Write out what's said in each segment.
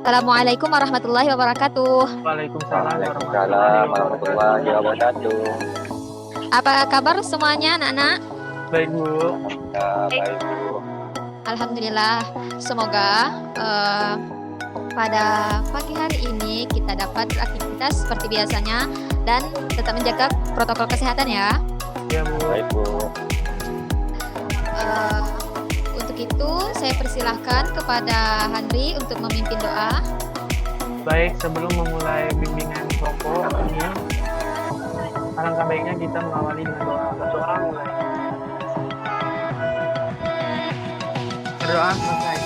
Assalamualaikum warahmatullahi wabarakatuh. Waalaikumsalam warahmatullahi Waalaikumsalam wabarakatuh. warahmatullahi wabarakatuh. Apa kabar semuanya anak-anak? Baik Bu, Ya, baik Bu. Alhamdulillah. Semoga pada pagi hari ini kita dapat beraktivitas seperti biasanya dan tetap menjaga protokol kesehatan ya. ya Bu. Baik Bu. Eh, untuk itu saya persilahkan kepada Handri untuk memimpin doa. Baik, sebelum memulai bimbingan pokok ini, alangkah baiknya kita mengawali dengan doa. Berdoa mulai. Berdoa selesai.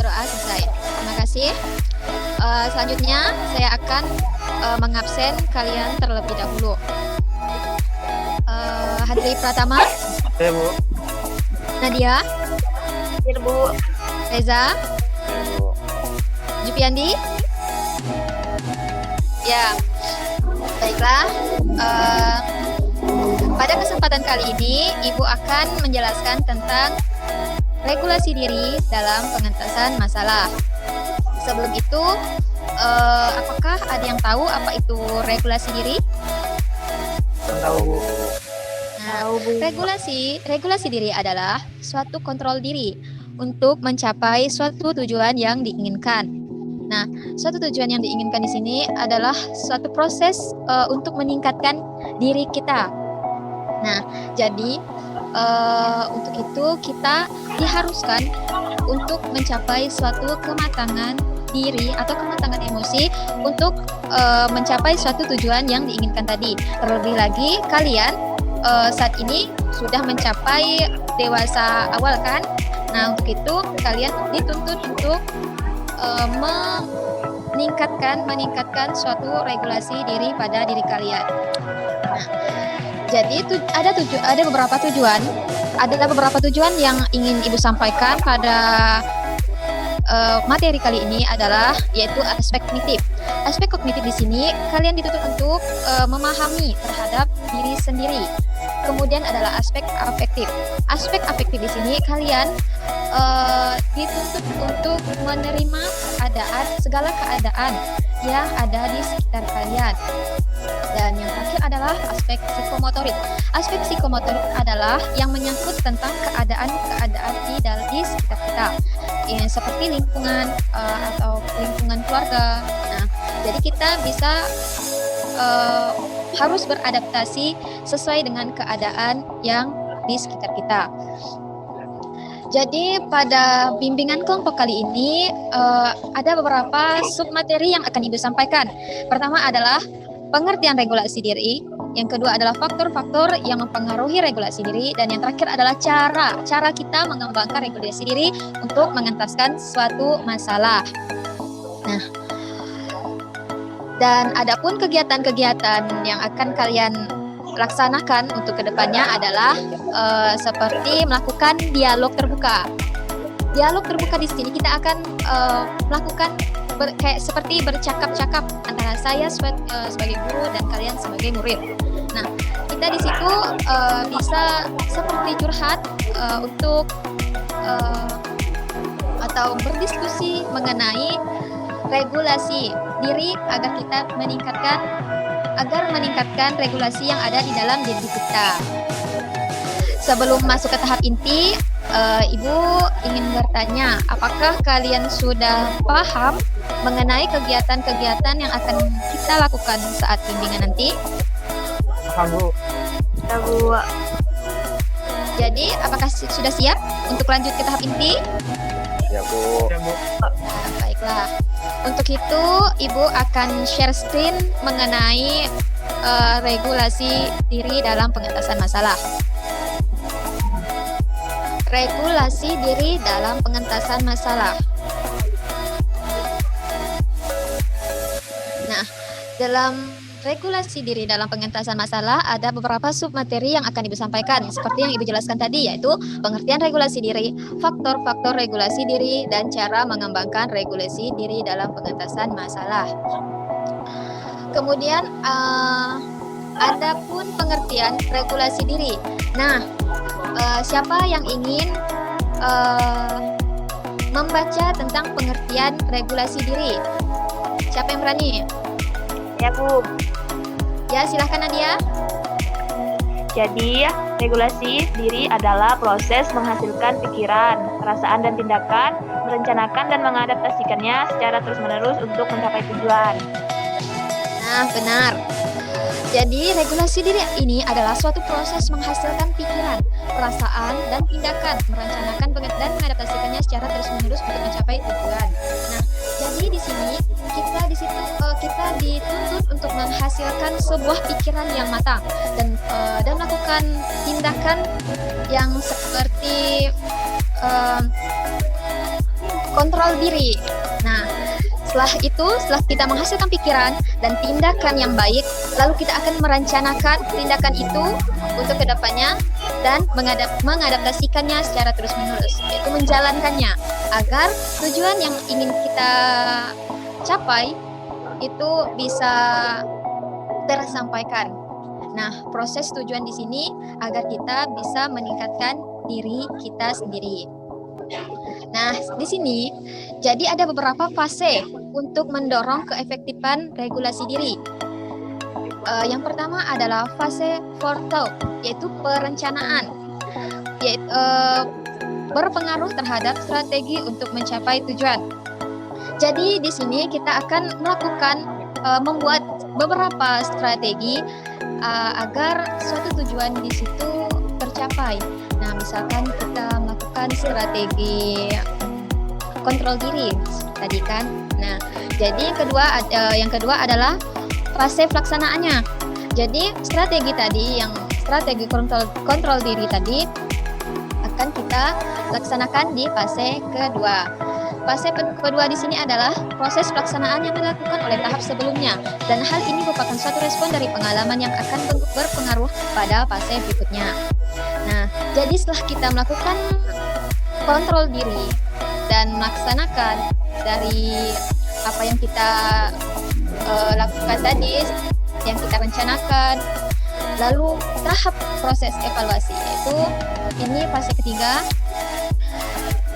Doa selesai. Terima kasih. Selanjutnya saya akan mengabsen kalian terlebih dahulu. Handri Pratama, Ya Bu. Nadia, Bu. Reza, Ya Bu. Jupiandi. Ya, baiklah. Pada kesempatan kali ini, Ibu akan menjelaskan tentang regulasi diri dalam pengentasan masalah. Sebelum itu, apakah ada yang tahu apa itu regulasi diri? Tahu Bu. Nah, regulasi diri adalah suatu kontrol diri untuk mencapai suatu tujuan yang diinginkan. Nah, suatu tujuan yang diinginkan di sini adalah suatu proses untuk meningkatkan diri kita. Nah, jadi untuk itu kita diharuskan untuk mencapai suatu kematangan diri atau kematangan emosi untuk mencapai suatu tujuan yang diinginkan tadi. Terlebih lagi kalian saat ini sudah mencapai dewasa awal kan? Nah, untuk itu kalian dituntut untuk meningkatkan suatu regulasi diri pada diri kalian. Nah, jadi ada beberapa tujuan yang ingin Ibu sampaikan pada materi kali ini adalah yaitu aspek kognitif. Aspek kognitif di sini kalian dituntut untuk memahami terhadap diri sendiri. Kemudian adalah aspek afektif. Aspek afektif di sini kalian dituntut untuk menerima segala keadaan yang ada di sekitar kalian. Dan yang terakhir adalah aspek psikomotorik. Aspek psikomotorik adalah yang menyangkut tentang keadaan-keadaan di sekitar kita, seperti lingkungan atau lingkungan keluarga. Nah, jadi kita bisa harus beradaptasi sesuai dengan keadaan yang di sekitar kita. Jadi pada bimbingan kelompok kali ini ada beberapa submateri yang akan Ibu sampaikan. Pertama adalah pengertian regulasi diri, yang kedua adalah faktor-faktor yang mempengaruhi regulasi diri, dan yang terakhir adalah cara kita mengembangkan regulasi diri untuk mengentaskan suatu masalah. Nah, dan adapun kegiatan-kegiatan yang akan kalian laksanakan untuk kedepannya adalah seperti melakukan dialog terbuka. Dialog terbuka di sini kita akan melakukan seperti bercakap-cakap antara saya sebagai guru dan kalian sebagai murid. Nah, kita di situ bisa seperti curhat untuk atau berdiskusi mengenai regulasi diri agar kita meningkatkan regulasi yang ada di dalam diri kita. Sebelum masuk ke tahap inti, Ibu ingin bertanya, apakah kalian sudah paham mengenai kegiatan-kegiatan yang akan kita lakukan saat bimbingan nanti? Paham Bu. Ya Bu. Jadi, apakah sudah siap untuk lanjut ke tahap inti? Ya Bu. Ya Bu. Nah, baiklah. Untuk itu, Ibu akan share screen mengenai regulasi diri dalam pengentasan masalah. Regulasi diri dalam pengentasan masalah. Nah, dalam regulasi diri dalam pengentasan masalah ada beberapa submateri yang akan Ibu sampaikan seperti yang Ibu jelaskan tadi, yaitu pengertian regulasi diri, faktor-faktor regulasi diri, dan cara mengembangkan regulasi diri dalam pengentasan masalah. Kemudian ada pun pengertian regulasi diri. Nah, siapa yang ingin membaca tentang pengertian regulasi diri. Siapa yang berani? Ya Bu. Ya, silahkan Nadia. Jadi, regulasi diri adalah proses menghasilkan pikiran, perasaan, dan tindakan, merencanakan dan mengadaptasikannya secara terus-menerus untuk mencapai tujuan. Nah, benar. Jadi, regulasi diri ini adalah suatu proses menghasilkan pikiran, perasaan, dan tindakan, merencanakan dan mengadaptasikannya secara terus-menerus untuk mencapai tujuan. Nah, jadi di sini kita dituntut untuk menghasilkan sebuah pikiran yang matang dan melakukan tindakan yang seperti kontrol diri. Nah, setelah kita menghasilkan pikiran dan tindakan yang baik, lalu kita akan merencanakan tindakan itu untuk kedepannya dan mengadaptasikannya secara terus-menerus, yaitu menjalankannya agar tujuan yang ingin kita capai itu bisa tersampaikan. Nah, proses tujuan di sini agar kita bisa meningkatkan diri kita sendiri. Nah, di sini jadi ada beberapa fase untuk mendorong keefektifan regulasi diri. Yang pertama adalah fase forethought, yaitu perencanaan, yaitu berpengaruh terhadap strategi untuk mencapai tujuan. Jadi di sini kita akan membuat beberapa strategi agar suatu tujuan di situ tercapai. Nah, misalkan kita melakukan strategi kontrol diri tadi kan. Nah, jadi yang kedua adalah fase pelaksanaannya. Jadi strategi kontrol diri tadi akan kita laksanakan di fase kedua. Fase kedua di sini adalah proses pelaksanaan yang dilakukan oleh tahap sebelumnya, dan hal ini merupakan suatu respon dari pengalaman yang akan berpengaruh pada fase berikutnya. Nah, jadi setelah kita melakukan kontrol diri dan melaksanakan dari apa yang kita lakukan tadi, yang kita rencanakan, lalu tahap proses evaluasi, yaitu ini fase ketiga.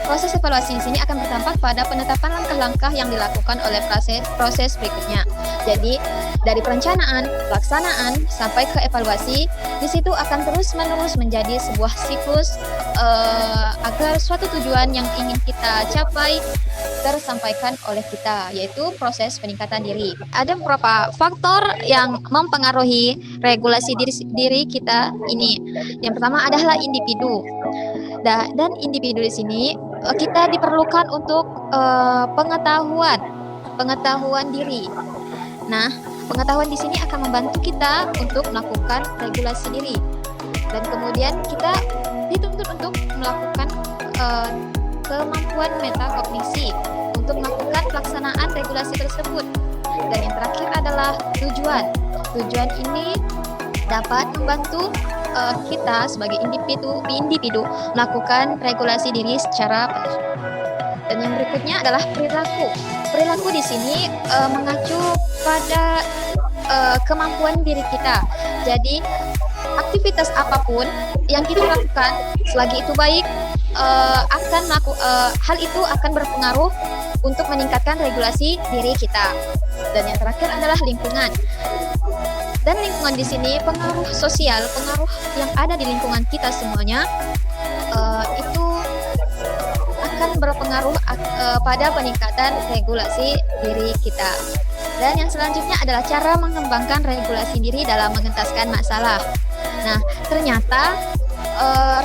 Proses evaluasi di sini akan berdampak pada penetapan langkah-langkah yang dilakukan oleh proses berikutnya. Jadi dari perencanaan, pelaksanaan sampai ke evaluasi, di situ akan terus-menerus menjadi sebuah siklus agar suatu tujuan yang ingin kita capai tersampaikan oleh kita, yaitu proses peningkatan diri. Ada beberapa faktor yang mempengaruhi regulasi diri kita ini. Yang pertama adalah individu. Dan individu di sini kita diperlukan untuk pengetahuan diri. Nah, pengetahuan di sini akan membantu kita untuk melakukan regulasi diri. Dan kemudian kita dituntut untuk melakukan kemampuan metakognisi untuk melakukan pelaksanaan regulasi tersebut. Dan yang terakhir adalah tujuan. Tujuan ini dapat membantu kita sebagai individu melakukan regulasi diri secara penuh. Dan yang berikutnya adalah perilaku. Perilaku di sini mengacu pada kemampuan diri kita. Jadi aktivitas apapun yang kita lakukan selagi itu baik, hal itu akan berpengaruh untuk meningkatkan regulasi diri kita. Dan yang terakhir adalah lingkungan. Dan lingkungan di sini pengaruh sosial, pengaruh yang ada di lingkungan kita semuanya itu akan berpengaruh pada peningkatan regulasi diri kita. Dan yang selanjutnya adalah cara mengembangkan regulasi diri dalam mengentaskan masalah. Nah, ternyata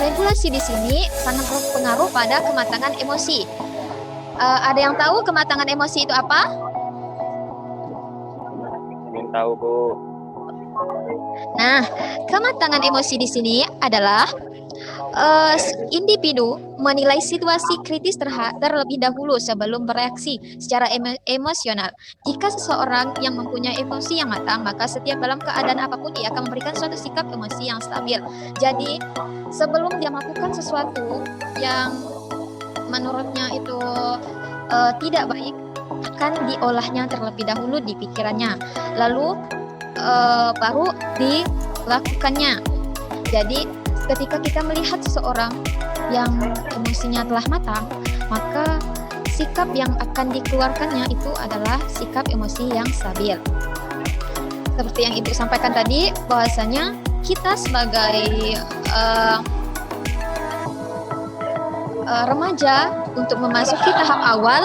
regulasi di sini sangat berpengaruh pada kematangan emosi. Ada yang tahu kematangan emosi itu apa? Ingin tahu Bu. Nah, kematangan emosi di sini adalah individu menilai situasi kritis terlebih dahulu sebelum bereaksi secara emosional. Jika seseorang yang mempunyai emosi yang matang, maka setiap dalam keadaan apapun dia akan memberikan suatu sikap emosi yang stabil. Jadi, sebelum dia melakukan sesuatu yang menurutnya itu tidak baik, akan diolahnya terlebih dahulu di pikirannya, lalu baru dilakukannya. Jadi ketika kita melihat seseorang yang emosinya telah matang, maka sikap yang akan dikeluarkannya itu adalah sikap emosi yang stabil. Seperti yang Ibu sampaikan tadi, bahwasanya kita sebagai remaja untuk memasuki tahap awal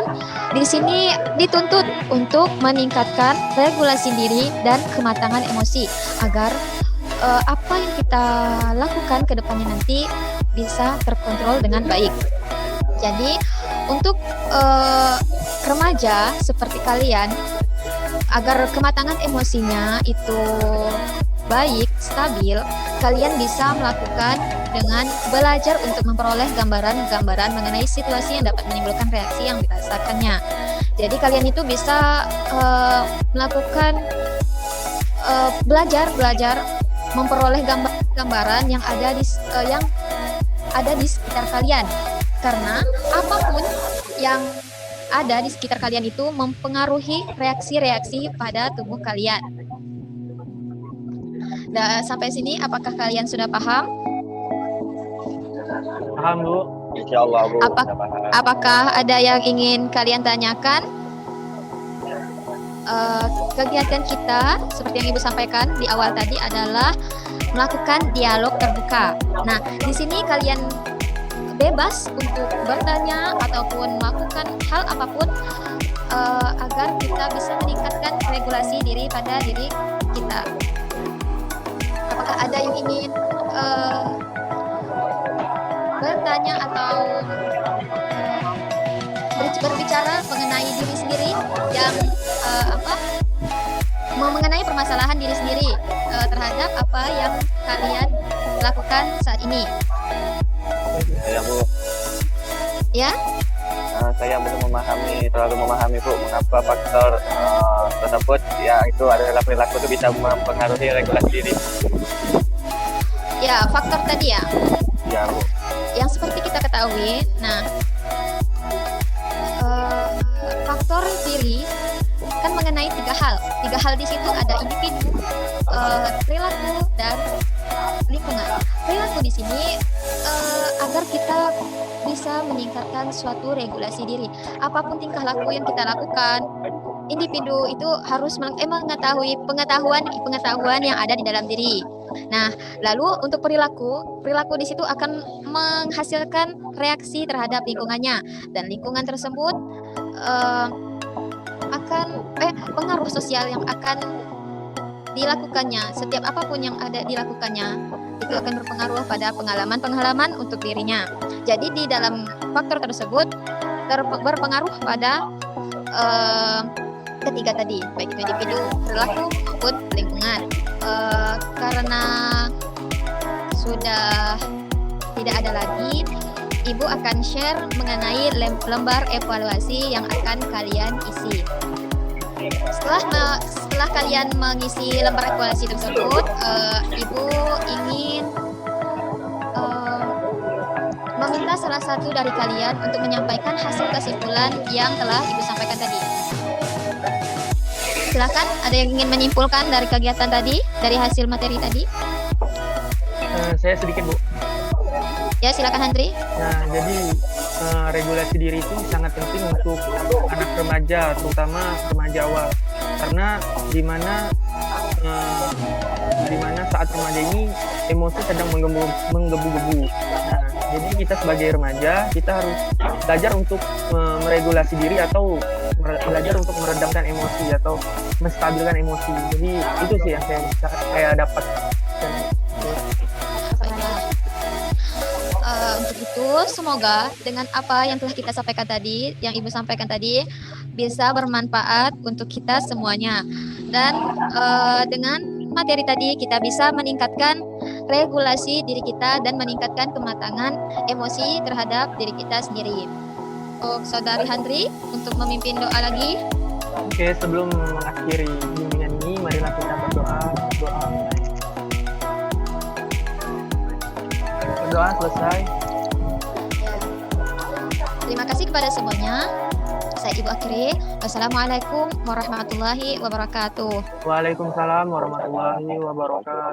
di sini dituntut untuk meningkatkan regulasi diri dan kematangan emosi agar apa yang kita lakukan ke depannya nanti bisa terkontrol dengan baik. Jadi untuk remaja seperti kalian, agar kematangan emosinya itu baik, stabil, kalian bisa melakukan dengan belajar untuk memperoleh gambaran-gambaran mengenai situasi yang dapat menimbulkan reaksi yang dirasakannya. Jadi kalian itu bisa melakukan belajar memperoleh gambaran yang ada di sekitar kalian. Karena apapun yang ada di sekitar kalian itu mempengaruhi reaksi-reaksi pada tubuh kalian. Nah, sampai sini apakah kalian sudah paham? Paham, Bu? Insya Allah, Bu. Apa- Sudah paham. Apakah ada yang ingin kalian tanyakan? Kegiatan kita seperti yang Ibu sampaikan di awal tadi adalah melakukan dialog terbuka. Nah, di sini kalian bebas untuk bertanya ataupun melakukan hal apapun agar kita bisa meningkatkan regulasi diri pada diri kita. Apakah ada yang ingin bertanya atau berbicara mengenai diri sendiri yang mengenai permasalahan diri sendiri terhadap apa yang kalian lakukan saat ini? Ya, Bu. Ya, Saya belum terlalu memahami, Bu, mengapa faktor tersebut ya itu adalah perilaku itu bisa mempengaruhi regulasi diri. ya faktor tadi ya, Ya, Bu. yang seperti kita ketahui. Nah, faktor diri kan mengenai tiga hal. Tiga hal di situ ada individu, perilaku, dan lingkungan. Perilaku di sini agar kita bisa meningkatkan suatu regulasi diri. Apapun tingkah laku yang kita lakukan, individu itu harus mengetahui pengetahuan yang ada di dalam diri. Nah, lalu untuk perilaku di situ akan menghasilkan reaksi terhadap lingkungannya, dan lingkungan tersebut akan pengaruh sosial yang akan dilakukannya. Setiap apapun yang ada dilakukannya itu akan berpengaruh pada pengalaman untuk dirinya. Jadi di dalam faktor tersebut berpengaruh pada ketiga tadi, baik itu individu, perilaku maupun lingkungan. Karena sudah tidak ada lagi, Ibu akan share mengenai lembar evaluasi yang akan kalian isi. Setelah kalian mengisi lembar evaluasi tersebut, Ibu ingin meminta salah satu dari kalian untuk menyampaikan hasil kesimpulan yang telah Ibu sampaikan tadi. Silakan, ada yang ingin menyimpulkan dari kegiatan tadi, dari hasil materi tadi? Saya sedikit, Bu. Ya, silakan Handri. Nah, jadi regulasi diri itu sangat penting untuk anak remaja, terutama remaja awal. Karena di mana saat remaja ini emosi sedang menggebu-gebu. Nah, jadi kita sebagai remaja, kita harus belajar untuk meregulasi diri atau belajar untuk meredamkan emosi atau menstabilkan emosi. Jadi itu sih yang saya dapat. Untuk itu, semoga dengan apa yang telah kita sampaikan tadi, yang Ibu sampaikan tadi, bisa bermanfaat untuk kita semuanya. Dan dengan materi tadi, kita bisa meningkatkan regulasi diri kita dan meningkatkan kematangan emosi terhadap diri kita sendiri. Untuk Saudari Handri, untuk memimpin doa lagi. Oke, sebelum mengakhiri bimbingan ini, marilah kita berdoa. Berdoa selesai. Terima kasih kepada semuanya. Saya Ibu akhiri. Wassalamualaikum warahmatullahi wabarakatuh. Waalaikumsalam warahmatullahi wabarakatuh.